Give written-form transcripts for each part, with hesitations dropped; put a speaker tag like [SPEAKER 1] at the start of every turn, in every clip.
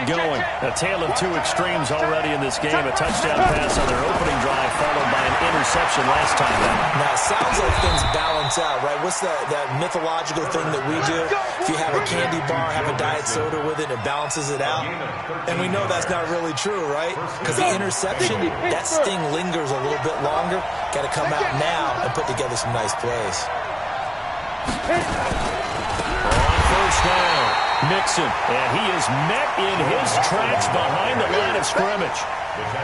[SPEAKER 1] get going. A tale of two extremes already in this game. A touchdown pass on their opening drive followed by an interception last time out.
[SPEAKER 2] Now, it sounds like things balance out, right? What's that mythological thing that we do? If you have a candy bar, have a diet soda with it, it balances it out. And we know that's not really true, right? Because the interception, that sting lingers a little bit longer. Got to come out now and put together some nice plays.
[SPEAKER 1] On first down, Mixon, and he is met in his tracks behind the line of scrimmage.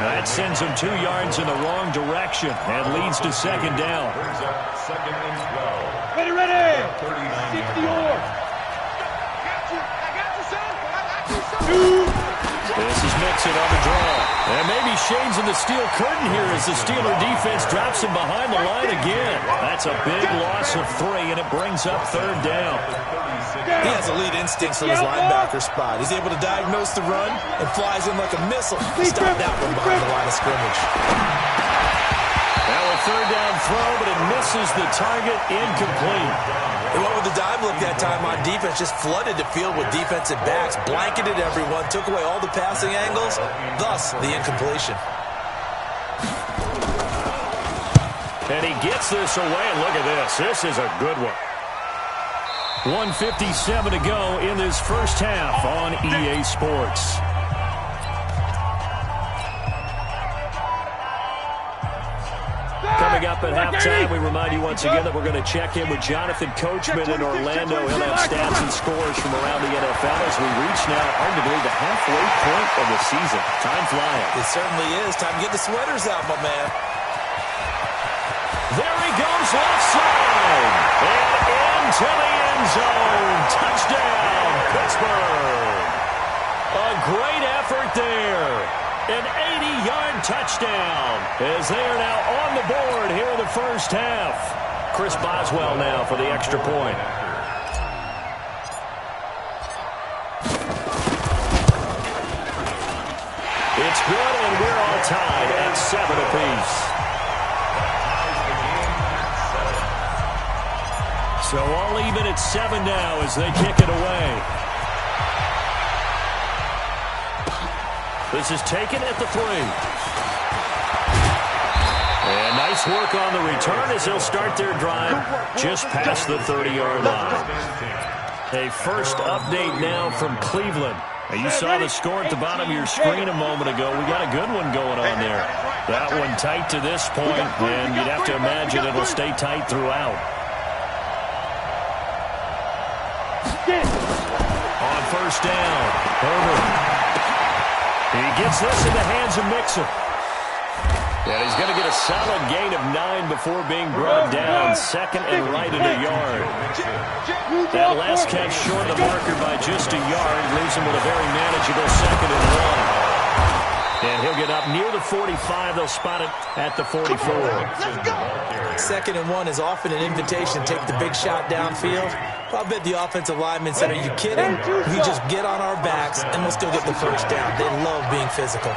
[SPEAKER 1] That sends him 2 yards in the wrong direction and leads to second down.
[SPEAKER 3] Ready, ready! 60 yards.
[SPEAKER 1] This is Mixon on the draw. And maybe shades in the steel curtain here as the Steeler defense drops him behind the line again. That's a big loss of 3, and it brings up third down.
[SPEAKER 2] He has elite instincts from his linebacker spot. He's able to diagnose the run and flies in like a missile to stop that one behind the line of scrimmage.
[SPEAKER 1] Now a third down throw, but it misses the target, incomplete.
[SPEAKER 2] They went with the dime look that time on defense, just flooded the field with defensive backs, blanketed everyone, took away all the passing angles, thus the incompletion.
[SPEAKER 1] And he gets this away, and look at this. This is a good one. 1:57 to go in this first half on EA Sports. Coming up at halftime, we remind you once again that we're going to check in with Jonathan Coachman in Orlando. He'll have stats and scores from around the NFL as we reach now, arguably, the halfway point of the season. Time flying.
[SPEAKER 2] It certainly is. Time to get the sweaters out, my man.
[SPEAKER 1] There he goes, left side. And into the end zone. Touchdown, Pittsburgh. A great effort there. An 80-yard touchdown as they are now on the board here in the first half. Chris Boswell now for the extra point. It's good, and we're all tied at 7 apiece. So all even at 7 now as they kick it away. This is taken at the 3. And nice work on the return as they'll start their drive just past the 30-yard line. A first update now from Cleveland. You saw the score at the bottom of your screen a moment ago. We got a good one going on there. That one tight to this point, and you'd have to imagine it'll stay tight throughout. On first down, Herbert. He gets this in the hands of Mixon. And he's going to get a solid gain of 9 before being brought down. Second and right in the yard. That last catch short the marker by just a yard. Leaves him with a very manageable second and 1. And he'll get up near the 45. They'll spot it at the 44.
[SPEAKER 2] Second and 1 is often an invitation to take the big shot downfield. I bet the offensive lineman said, are you kidding? We just get on our backs and let's go get the first down. They love being physical.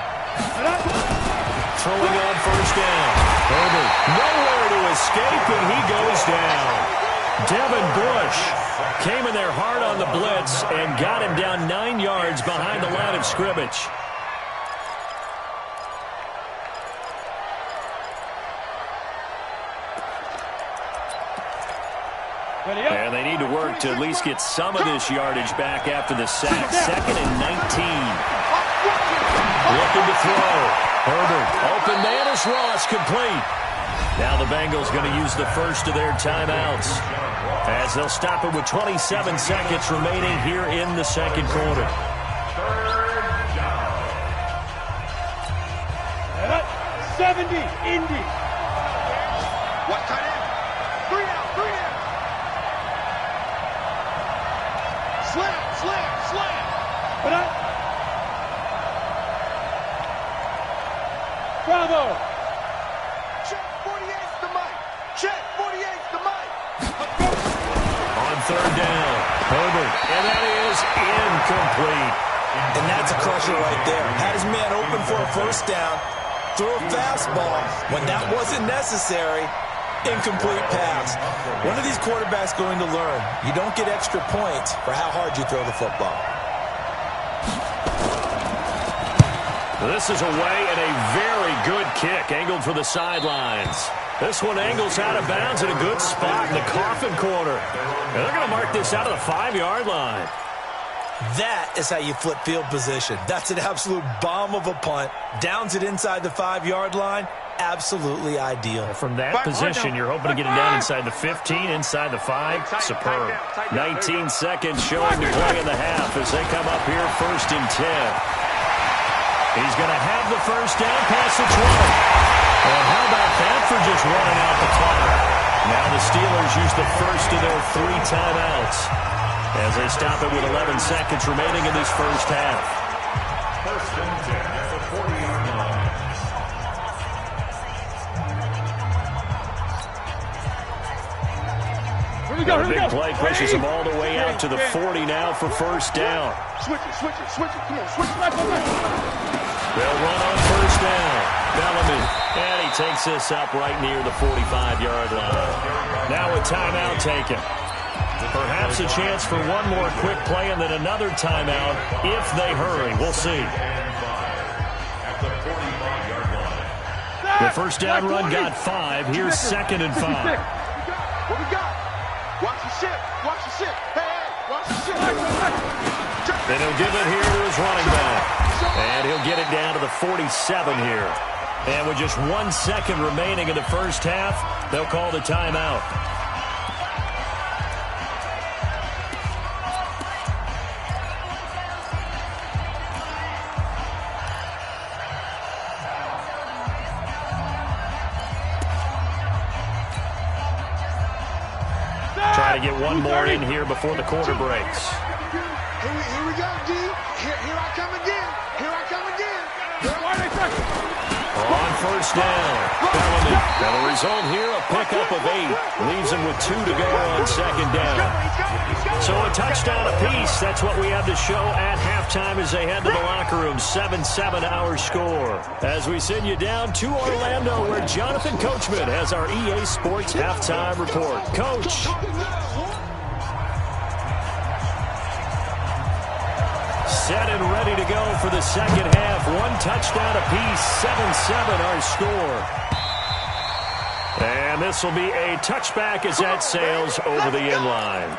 [SPEAKER 1] Throwing on first down. Herbert nowhere to escape, and he goes down. Devin Bush came in there hard on the blitz and got him down 9 yards behind the line of scrimmage. And they need to work to at least get some of this yardage back after the sack. Second and 19. Looking to throw. Herbert, open man is Ross, complete. Now the Bengals going to use the first of their timeouts as they'll stop it with 27 seconds remaining here in the second quarter.
[SPEAKER 3] 70, Indy.
[SPEAKER 4] What tight end? 3 out, 3 out. Slam.
[SPEAKER 3] Bravo.
[SPEAKER 4] Check 48's the mic. Check 48's the mic.
[SPEAKER 1] On third down, Herbert, and that is incomplete.
[SPEAKER 2] And that's a crusher right there. Had his man open for a first down, threw a fastball when that wasn't necessary. Incomplete pass. One of these quarterbacks going to learn. You don't get extra points for how hard you throw the football.
[SPEAKER 1] This is away and a very good kick angled for the sidelines. This one angles out of bounds in a good spot in the coffin corner. And they're going to mark this out of the 5-yard line.
[SPEAKER 2] That is how you flip field position. That's an absolute bomb of a punt. Downs it inside the 5-yard line. Absolutely ideal.
[SPEAKER 1] From that position, you're hoping to get it down inside the 15, inside the 5. Superb. 19 seconds showing to play in the half as they come up here 1st and 10. He's going to have the first down past the 20. And how about that for just running out the clock? Now the Steelers use the first of their 3 timeouts as they stop it with 11 seconds remaining in this first half.
[SPEAKER 5] 1st and 10 at the 40-yard line.
[SPEAKER 1] A big play pushes them all the way out to the 40 now for first down.
[SPEAKER 4] Switch it. Come on, switch it.
[SPEAKER 1] They'll run on first down. Bellamy, and he takes this up right near the 45-yard line. Now a timeout taken. Perhaps a chance for one more quick play and then another timeout if they hurry. We'll see. The first down run got 5. Here's 2nd and 5.
[SPEAKER 4] What we got? Watch the ship. Hey, watch the ship.
[SPEAKER 1] Then he'll give it here to his running back. And he'll get it down to the 47 here. And with just 1 second remaining in the first half, they'll call the timeout. Try to get one more in here before the quarter breaks.
[SPEAKER 4] Here we go, D. Here I come again.
[SPEAKER 1] On first down, Bellamy. And the result here, a pickup of 8. Leaves him with 2 to go on 2nd down. So a touchdown apiece. That's what we have to show at halftime as they head to the locker room. 7-7 our score. As we send you down to Orlando, where Jonathan Coachman has our EA Sports halftime report. Coach. Set and ready to go for the second half. 1 touchdown apiece, 7-7 our score. And this will be a touchback as that sails over the end line.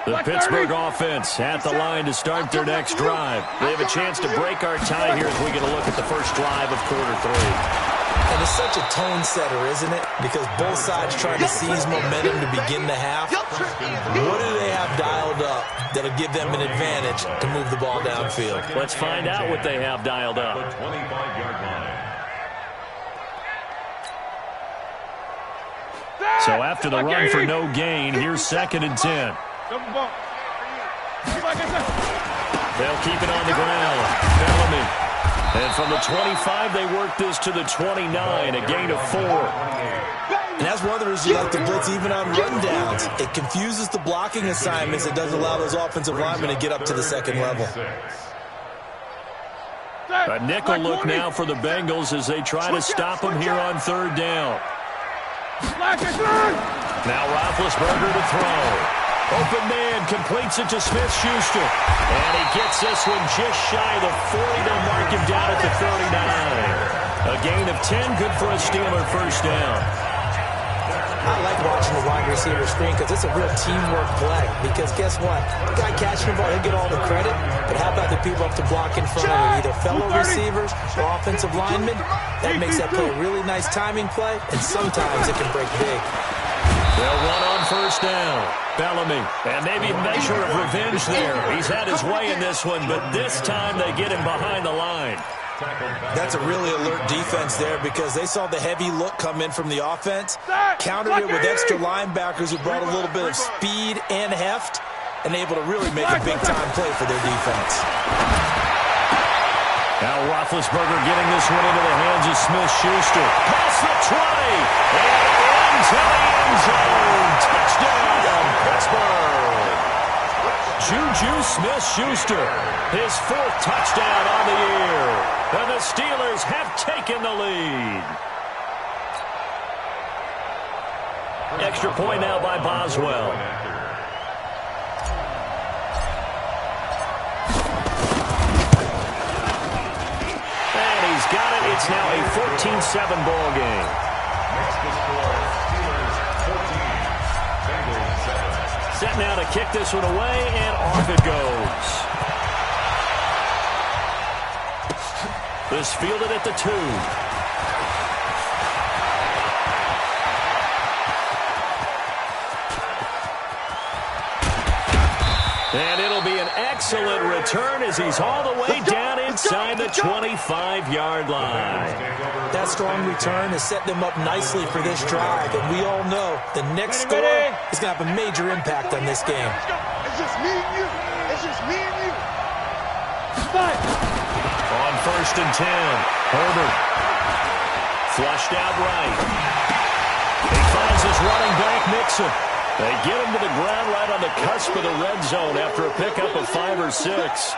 [SPEAKER 1] The Pittsburgh offense at the line to start their next drive. They have a chance to break our tie here as we get a look at the first drive of quarter 3.
[SPEAKER 2] And it's such a tone setter, isn't it? Because both sides trying to seize momentum to begin the half. What do they have dialed up that'll give them an advantage to move the ball downfield?
[SPEAKER 1] Let's find out what they have dialed up.
[SPEAKER 5] 25-yard line.
[SPEAKER 1] So after the run for no gain, here's 2nd and 10. They'll keep it on the ground. Bellamy. And from the 25, they work this to the 29, a gain of 4.
[SPEAKER 2] And that's one of the reasons you like to blitz even on rundowns. It confuses the blocking assignments. It doesn't allow those offensive linemen to get up to the second level.
[SPEAKER 1] A nickel look now for the Bengals as they try to stop them here on 3rd down. Now Roethlisberger to throw. Open man completes it to Smith-Schuster. And he gets this one just shy of the 40. They'll mark him down at the 39. A gain of 10, good for a Steeler first down.
[SPEAKER 2] I like watching the wide receiver screen because it's a real teamwork play. Because guess what? The guy catching the ball, he'll get all the credit. But how about the people up to block in front of him? Either fellow receivers or offensive linemen. That makes that play a really nice timing play. And sometimes it can break big.
[SPEAKER 1] They'll run on first down. Bellamy. And maybe a measure of revenge there. He's had his way in this one, but this time they get him behind the line.
[SPEAKER 2] That's a really alert defense there because they saw the heavy look come in from the offense, countered it with extra linebackers who brought a little bit of speed and heft, and able to really make a big-time play for their defense.
[SPEAKER 1] Now Roethlisberger getting this one into the hands of Smith-Schuster. Past the 20. And into the end zone. Touchdown, Pittsburgh. Juju Smith-Schuster, his 4th touchdown on the year. And the Steelers have taken the lead. Extra point now by Boswell. And he's got it. It's now a 14-7 ball game. Set now to kick this one away, and off it goes. This fielded at the 2. And it'll be an excellent return as he's all the way down inside the 25-yard line.
[SPEAKER 2] That strong return has set them up nicely for this drive, and we all know the next score is going to have a major impact on this game.
[SPEAKER 4] It's just me and you. It's just me and you.
[SPEAKER 1] On 1st and 10, Herbert. Flushed out right. He finds his running back, Mixon. They get him to the ground right on the cusp of the red zone after a pickup of 5 or 6.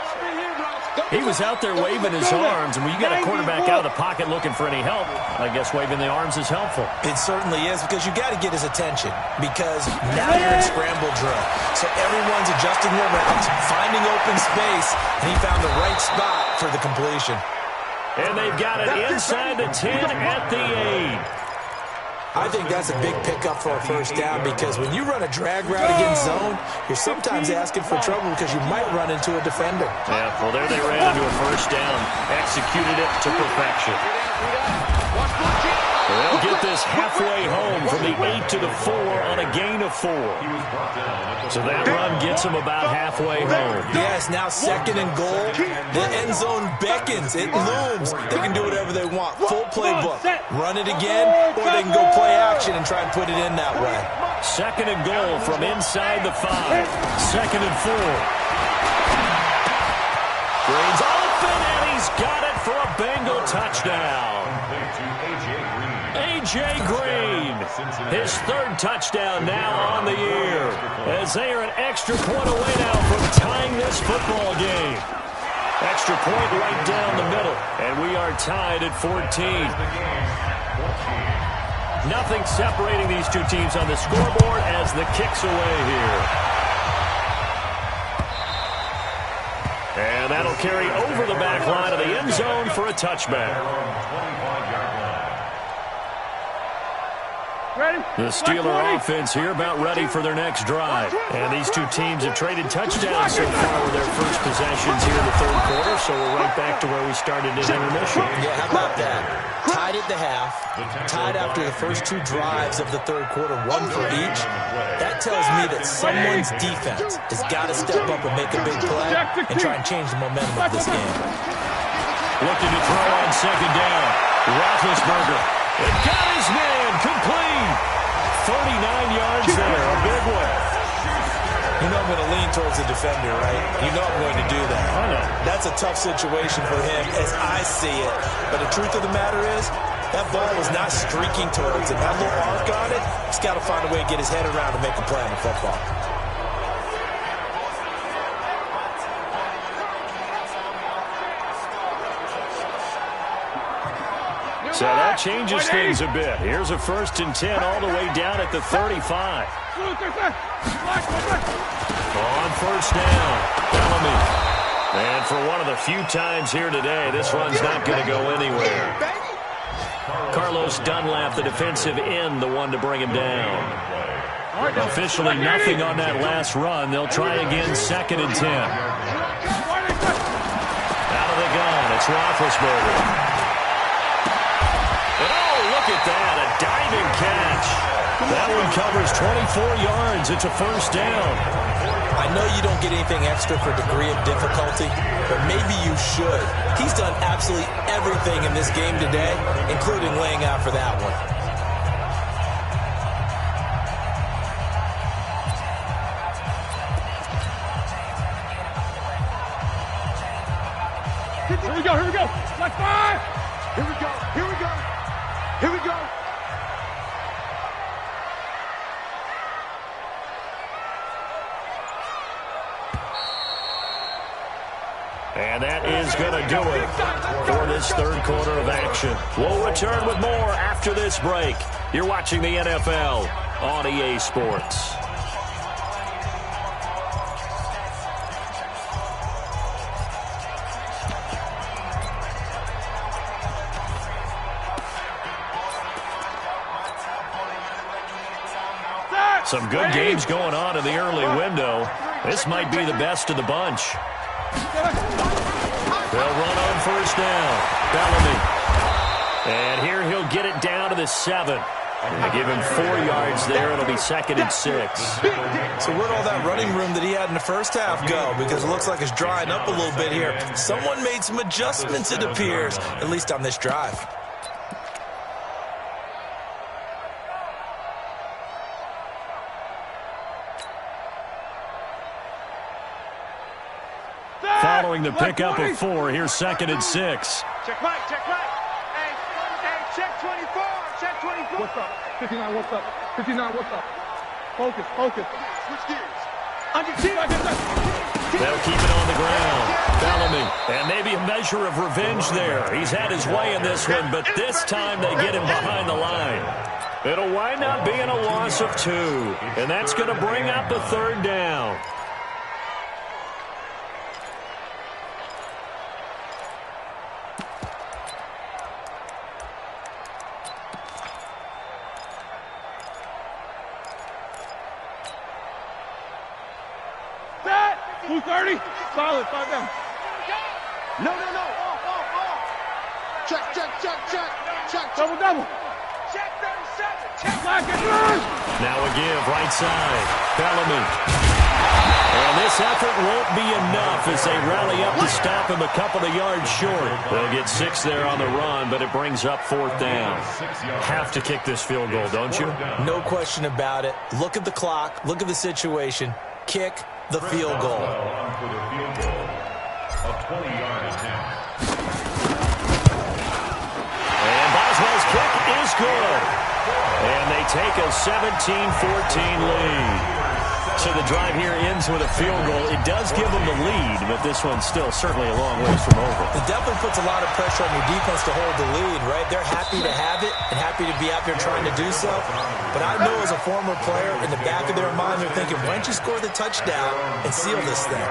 [SPEAKER 1] He was out there waving his arms, and when you got a quarterback out of the pocket looking for any help, I guess waving the arms is helpful.
[SPEAKER 2] It certainly is, because you got to get his attention, because now you're in scramble drill. So everyone's adjusting their routes, finding open space, and he found the right spot for the completion.
[SPEAKER 1] And they've got it inside the 10 at the 8.
[SPEAKER 2] I think that's a big pickup for a first down, because when you run a drag route against zone, you're sometimes asking for trouble because you might run into a defender.
[SPEAKER 1] Yeah, well, there they ran into a first down. Executed it to perfection. They'll get this halfway home from the 8 to the 4 on a gain of 4. So that run gets them about halfway home.
[SPEAKER 2] Yes, now 2nd and goal. The end zone beckons. It looms. They can do whatever they want. Full playbook. Run it again, or they can go play action and try and put it in that way.
[SPEAKER 1] 2nd and goal from inside the 5. 2nd and 4. Green's open, and he's got it for a Bengal touchdown. A.J. Green, his 3rd touchdown now on the year, as they are an extra point away now from tying this football game. Extra point right down the middle, and we are tied at 14. Nothing separating these two teams on the scoreboard as the kick's away here. And that'll carry over the back line of the end zone for a touchback. The Steeler offense here about ready for their next drive. And these two teams have traded touchdowns so far with their first possessions here in the 3rd quarter, so we're right back to where we started in intermission.
[SPEAKER 2] Yeah, how about that? Tied at the half, tied after the first 2 drives of the 3rd quarter, 1 for each. That tells me that someone's defense has got to step up and make a big play and try and change the momentum of this game.
[SPEAKER 1] Looking to throw on 2nd down. Roethlisberger. It got his man complete. 39 yards there, a big one.
[SPEAKER 2] You know I'm going to lean towards the defender, right? You know I'm going to do that.
[SPEAKER 1] I know.
[SPEAKER 2] That's a tough situation for him as I see it. But the truth of the matter is, that ball was not streaking towards him. That little arc on it, he's got to find a way to get his head around and make a play on the football.
[SPEAKER 1] So that changes things a bit. Here's a 1st and 10 all the way down at the 35. On 1st down, Bellamy. And for one of the few times here today, this run's not going to go anywhere. Carlos Dunlap, the defensive end, the one to bring him down. Officially nothing on that last run. They'll try again 2nd and 10. Out of the gun, it's Roethlisberger. Look at that, a diving catch. That one covers 24 yards. It's a 1st down.
[SPEAKER 2] I know you don't get anything extra for degree of difficulty, but maybe you should. He's done absolutely everything in this game today, including laying out for that one.
[SPEAKER 3] Here we go. go, here we go. Like 5.
[SPEAKER 4] Here we go. Here we go. Here we go.
[SPEAKER 1] And that is going to do it for this third quarter of action. We'll return with more after this break. You're watching the NFL on EA Sports. Some good games going on in the early window. This might be the best of the bunch. They'll run on first down. Bellamy. And here he'll get it down to the 7. They give him 4 yards there. It'll be 2nd and 6.
[SPEAKER 2] So where'd all that running room that he had in the first half go? Because it looks like it's drying up a little bit here. Someone made some adjustments, it appears, at least on this drive.
[SPEAKER 1] Following the pickup of 4, here's 2nd and 6.
[SPEAKER 4] Check right, check right. Hey, check 24, check 24.
[SPEAKER 3] What's up? 59, what's up? 59, what's up? Focus, focus.
[SPEAKER 4] Switch gears.
[SPEAKER 1] They'll keep it on the ground. Bellamy. And maybe a measure of revenge there. He's had his way in this one, but this time they get him behind the line. It'll wind up being a loss of 2. And that's going to bring up a 3rd down.
[SPEAKER 3] Set! 230. Solid. 5 down.
[SPEAKER 4] No. Off. Check.
[SPEAKER 3] Double.
[SPEAKER 4] Check 37. Check.
[SPEAKER 3] Black and run.
[SPEAKER 1] Now a give, right side. Bellamy. And this effort won't be enough as they rally up to stop him a couple of yards short. They'll get 6 there on the run, but it brings up 4th down. Have to kick this field goal, don't you?
[SPEAKER 2] No question about it. Look at the clock. Look at the situation. Kick the field goal.
[SPEAKER 1] And Boswell's kick is good. And they take a 17-14 lead. So the drive here ends with a field goal. It does give them the lead, but this one's still certainly a long ways from over.
[SPEAKER 2] It definitely puts a lot of pressure on your defense to hold the lead, right? They're happy to have it and happy to be out there trying to do so. But I know as a former player, in the back of their mind, they're thinking, why don't you score the touchdown and seal this thing?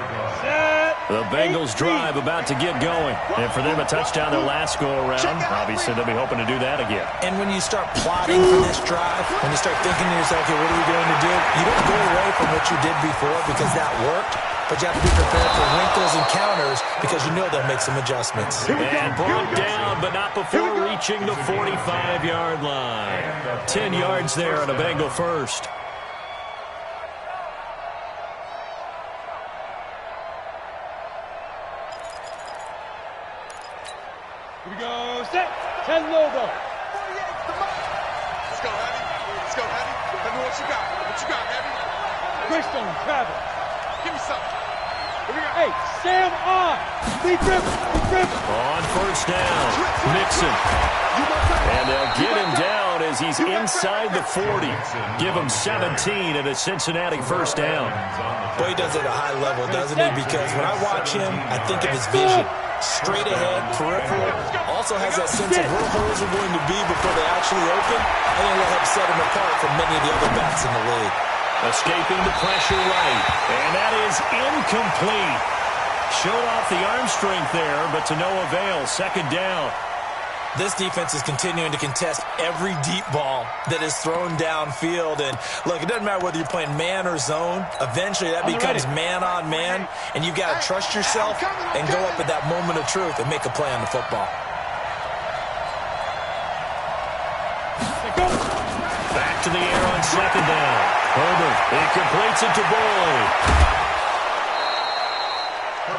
[SPEAKER 1] The Bengals drive about to get going. And for them, a touchdown their last go-around. Obviously, they'll be hoping to do that again.
[SPEAKER 2] And when you start plotting for this drive, when you start thinking to yourself, okay, what are we going to do? You don't go away from what you did before because that worked. But you have to be prepared for wrinkles and counters because you know they'll make some adjustments.
[SPEAKER 1] And brought down, but not before reaching the 45-yard line. 10 yards there on a Bengal first.
[SPEAKER 3] Here we go. Set. 10 logo.
[SPEAKER 4] 48's the mark. Let's go, Heavy. Tell me what you got. What you got, Heavy?
[SPEAKER 3] Christian Travis.
[SPEAKER 4] Give me something. Here we go.
[SPEAKER 3] Hey, Sam on. Big grip.
[SPEAKER 1] On first down, Mixon. And they'll get him down as he's inside the 40. Give him 17 at a Cincinnati first down.
[SPEAKER 2] Boy, he does it at a high level, doesn't he? Because when I watch him, I think of his vision. Straight ahead, peripheral. Also has that sense of where holes are going to be before they actually open. I think that helps set him apart from many of the other backs in the league.
[SPEAKER 1] Escaping the pressure right. And that is incomplete. Showed off the arm strength there, but to no avail. 2nd down.
[SPEAKER 2] This defense is continuing to contest every deep ball that is thrown downfield. And, look, it doesn't matter whether you're playing man or zone. Eventually, that becomes man-on-man. And you've got to trust yourself and go up at that moment of truth and make a play on the football.
[SPEAKER 1] Back to the air on 2nd down. Herbert, he completes it to Boyd.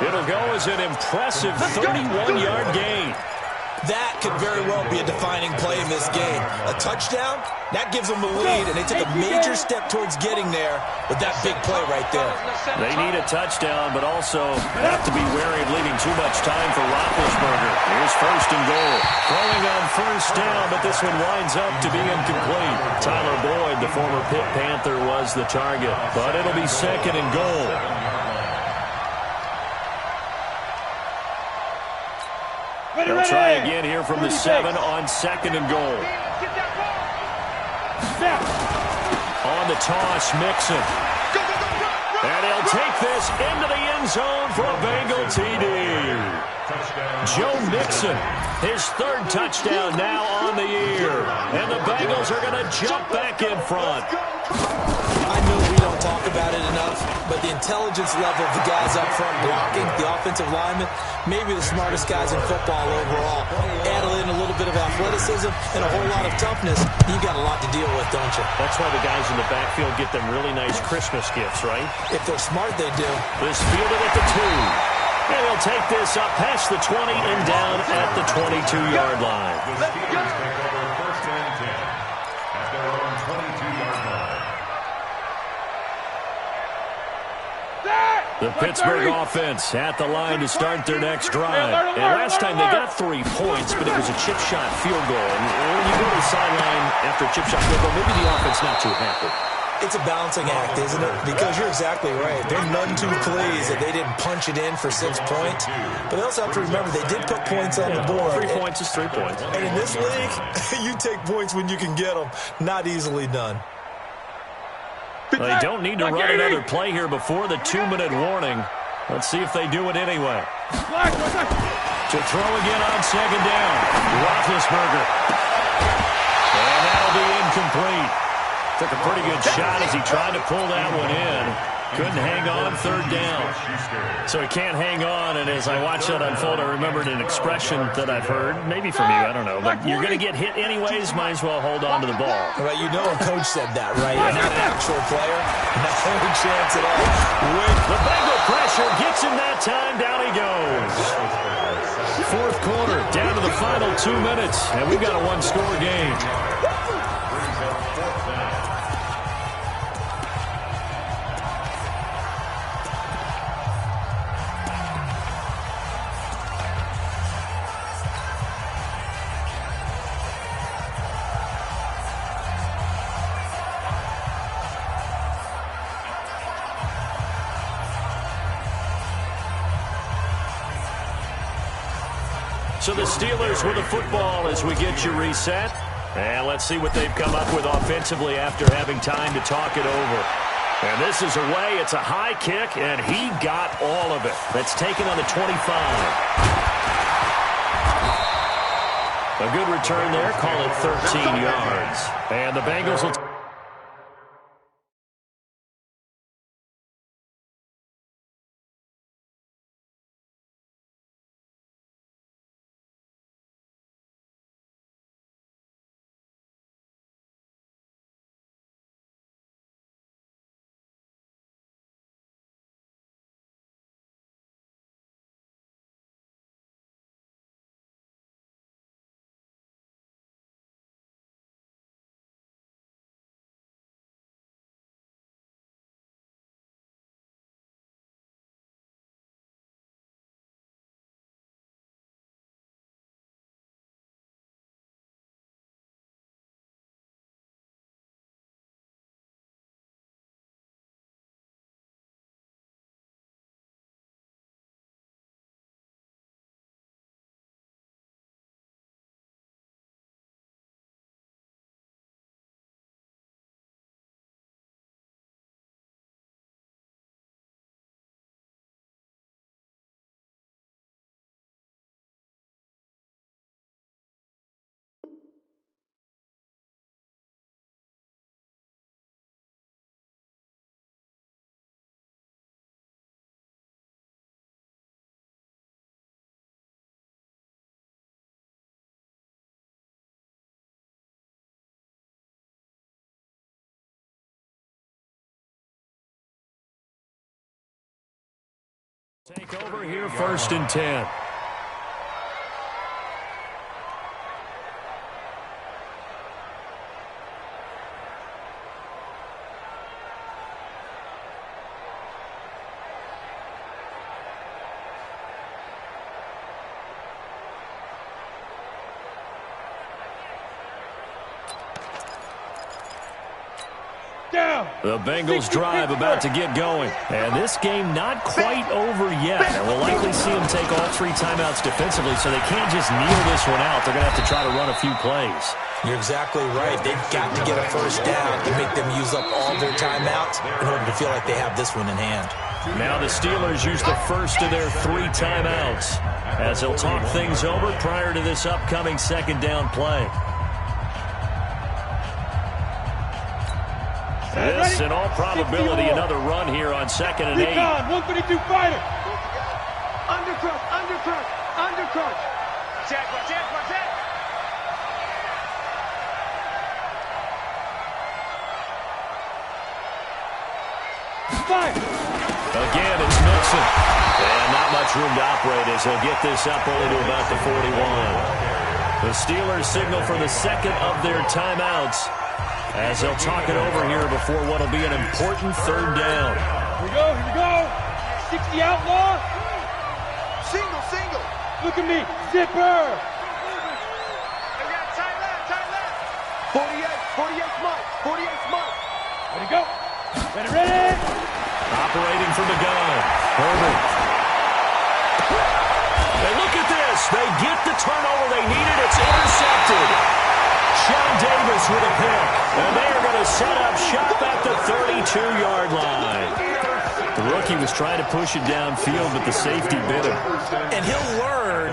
[SPEAKER 1] It'll go as an impressive 31-yard gain.
[SPEAKER 2] That could very well be a defining play in this game. A touchdown, that gives them the lead, and they took a major step towards getting there with that big play right there.
[SPEAKER 1] They need a touchdown, but also have to be wary of leaving too much time for Roethlisberger. Here's first and goal. Throwing on first down, but this one winds up to be incomplete. Tyler Boyd, the former Pitt Panther, was the target, but it'll be second and goal. They'll try again here from the 7 on second and goal. On the toss, Mixon. And he'll take this into the end zone for a Bengal TD. Joe Mixon, his third touchdown now on the year. And the Bengals are going to jump back in front.
[SPEAKER 2] I know we don't talk about it enough, but the intelligence level of the guys up front blocking, the offensive linemen, maybe the smartest guys in football overall. Add in a little bit of athleticism and a whole lot of toughness, you got a lot to deal with, don't you?
[SPEAKER 1] That's why the guys in the backfield get them really nice Christmas gifts, right?
[SPEAKER 2] If they're smart, they do.
[SPEAKER 1] This fielded at the 2. And he'll take this up past the 20 and down at the 22-yard line.
[SPEAKER 5] The Steelers take over first and 10 at their own 22-yard line.
[SPEAKER 1] The Pittsburgh offense at the line to start their next drive. And last time they got 3 points, but it was a chip shot field goal. And when you go to the sideline after a chip shot field goal, maybe the offense not too happy.
[SPEAKER 2] It's a balancing act, isn't it? Because you're exactly right. They're none too pleased that they didn't punch it in for 6 points. But they also have to remember they did put points on the board.
[SPEAKER 1] 3 points is 3 points.
[SPEAKER 2] And in this league, you take points when you can get them. Not easily done.
[SPEAKER 1] They don't need to run another play here before the 2-minute warning. Let's see if they do it anyway. To throw again on second down. Roethlisberger. And that'll be incomplete. Took a pretty good shot as he tried to pull that one in. Couldn't hang on third down. So he can't hang on, and as I watched that unfold, I remembered an expression that I've heard, maybe from you, I don't know, but you're going to get hit anyways, might as well hold on to the ball.
[SPEAKER 2] Well, you know a coach said that, right? Not an actual player. Not any chance at all.
[SPEAKER 1] The Bengal pressure gets him that time. Down he goes. Fourth quarter, down to the final 2 minutes, and we've got a one-score game. So the Steelers with the football as we get you reset. And let's see what they've come up with offensively after having time to talk it over. And this is away. It's a high kick, and he got all of it. That's taken on the 25. A good return there. Call it 13 yards. And the Bengals will... Take over here, first and 10. The Bengals drive about to get going. And this game not quite over yet. And we'll likely see them take all 3 timeouts defensively, so they can't just kneel this one out. They're going to have to try to run a few plays.
[SPEAKER 2] You're exactly right. They've got to get a first down and make them use up all their timeouts in order to feel like they have this one in hand.
[SPEAKER 1] Now the Steelers use the first of their 3 timeouts as they'll talk things over prior to this upcoming second down play. This, in all probability, another run here on 2nd and 8.
[SPEAKER 3] 152 fighter.
[SPEAKER 4] Undercrunch, undercrunch, undercrunch. Check.
[SPEAKER 3] Fire.
[SPEAKER 1] Again, it's Mixon. And not much room to operate as they'll get this up only to about the 41. The Steelers signal for the second of their timeouts as they'll talk it over here before what will be an important 3rd down.
[SPEAKER 3] Here we go. 60 outlaw.
[SPEAKER 4] Single.
[SPEAKER 3] Look at me. Zipper.
[SPEAKER 4] Tight left. 48 Mike.
[SPEAKER 3] Ready to go. Ready.
[SPEAKER 1] Operating from the gun. Herbert. And look at this. They get the turnover they needed. It's intercepted. Sean Davis with a pick. And they are going to set up shop at the 32-yard line. The rookie was trying to push it downfield, but the safety bit him.
[SPEAKER 2] And he'll learn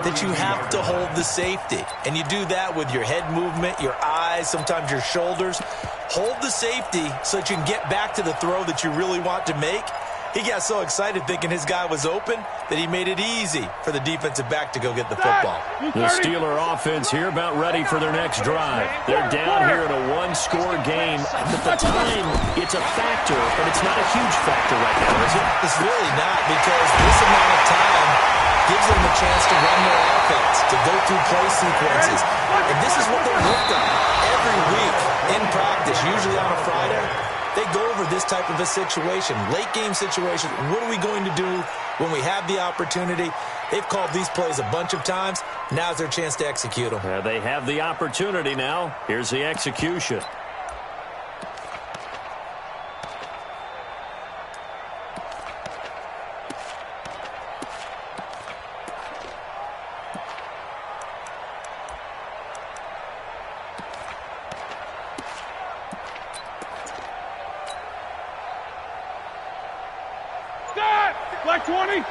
[SPEAKER 2] that you have to hold the safety. And you do that with your head movement, your eyes, sometimes your shoulders. Hold the safety so that you can get back to the throw that you really want to make. He got so excited thinking his guy was open that he made it easy for the defensive back to go get the football.
[SPEAKER 1] The Steeler offense here about ready for their next drive. They're down here in a 1-score game. At the time, it's a factor, but it's not a huge factor right now, is it?
[SPEAKER 2] It's really not, because this amount of time gives them the chance to run their offense, to go through play sequences. And this is what they work on every week in practice, usually on a Friday. They go over this type of a situation, late-game situation. What are we going to do when we have the opportunity? They've called these plays a bunch of times. Now's their chance to execute them.
[SPEAKER 1] They have the opportunity now. Here's the execution.
[SPEAKER 3] Black 20.
[SPEAKER 4] Here we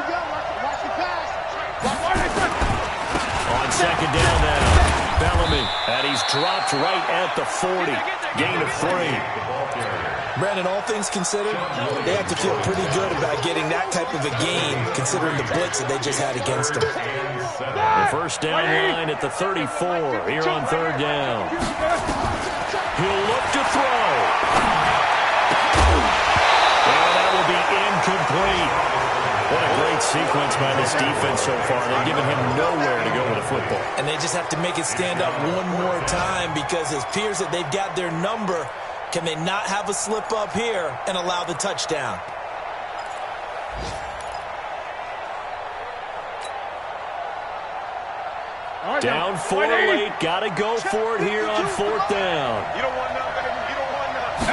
[SPEAKER 4] go. Watch the pass.
[SPEAKER 1] On 2nd down now, Bellamy. And he's dropped right at the 40. Gain of 3.
[SPEAKER 2] Brandon, all things considered, they have to feel pretty good about getting that type of a game, considering the blitz that they just had against them.
[SPEAKER 1] The first down line at the 34 here on 3rd down. He'll look to throw. Be incomplete. What a great sequence by this defense so far. They've given him nowhere to go with the football.
[SPEAKER 2] And they just have to make it stand up one more time, because it appears that they've got their number. Can they not have a slip up here and allow the touchdown?
[SPEAKER 1] Down 4 late. Got to go for it here on 4th down.
[SPEAKER 4] You don't want nothing. You don't want nothing.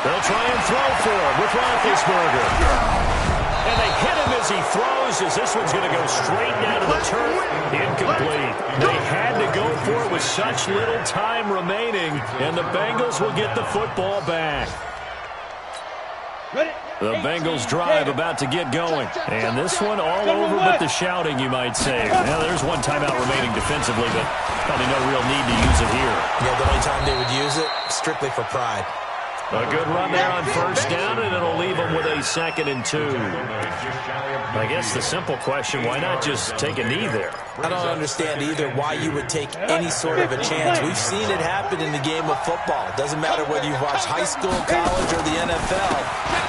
[SPEAKER 1] They'll try and throw for it with Roethlisberger. And they hit him as he throws, as this one's going to go straight down to the turf. Incomplete. They had to go for it with such little time remaining, and the Bengals will get the football back. The Bengals drive about to get going. And this one all over but the shouting, you might say. Now, there's one timeout remaining defensively, but probably no real need to use it here.
[SPEAKER 2] Yeah, the only time they would use it, strictly for pride.
[SPEAKER 1] A good run there on 1st down, and it'll leave them with a 2nd and 2. I guess the simple question, why not just take a knee there?
[SPEAKER 2] I don't understand either why you would take any sort of a chance. We've seen it happen in the game of football. It doesn't matter whether you've watched high school, college, or the NFL.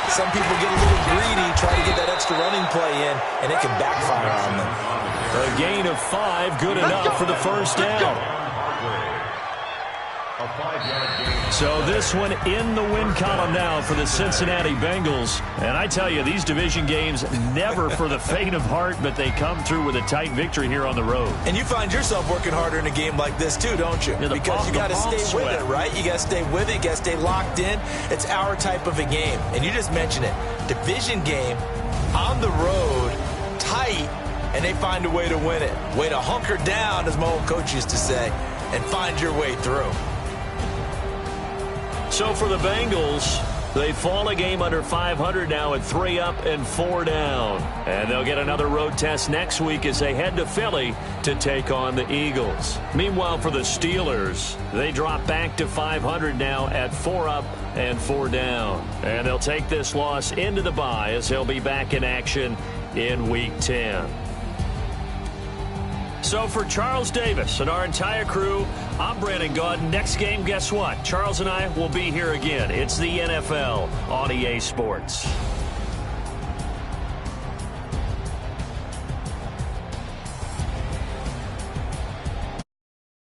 [SPEAKER 2] Some people get a little greedy, try to get that extra running play in, and it can backfire on them.
[SPEAKER 1] A gain of 5, good enough for the first down.
[SPEAKER 5] A 5-yard gain.
[SPEAKER 1] So this one in the win column now for the Cincinnati Bengals. And I tell you, these division games never for the faint of heart, but they come through with a tight victory here on the road.
[SPEAKER 2] And you find yourself working harder in a game like this too, don't you?
[SPEAKER 1] Yeah,
[SPEAKER 2] because you got to stay with it, right? You got to stay with it. You got to stay locked in. It's our type of a game. And you just mentioned it. Division game on the road, tight, and they find a way to win it. Way to hunker down, as my old coach used to say, and find your way through.
[SPEAKER 1] So for the Bengals, they fall a game under 500 now at 3 up and 4 down. And they'll get another road test next week as they head to Philly to take on the Eagles. Meanwhile, for the Steelers, they drop back to 500 now at 4 up and 4 down. And they'll take this loss into the bye as they'll be back in action in Week 10. So for Charles Davis and our entire crew, I'm Brandon Gaudin. Next game, guess what? Charles and I will be here again. It's the NFL on EA Sports.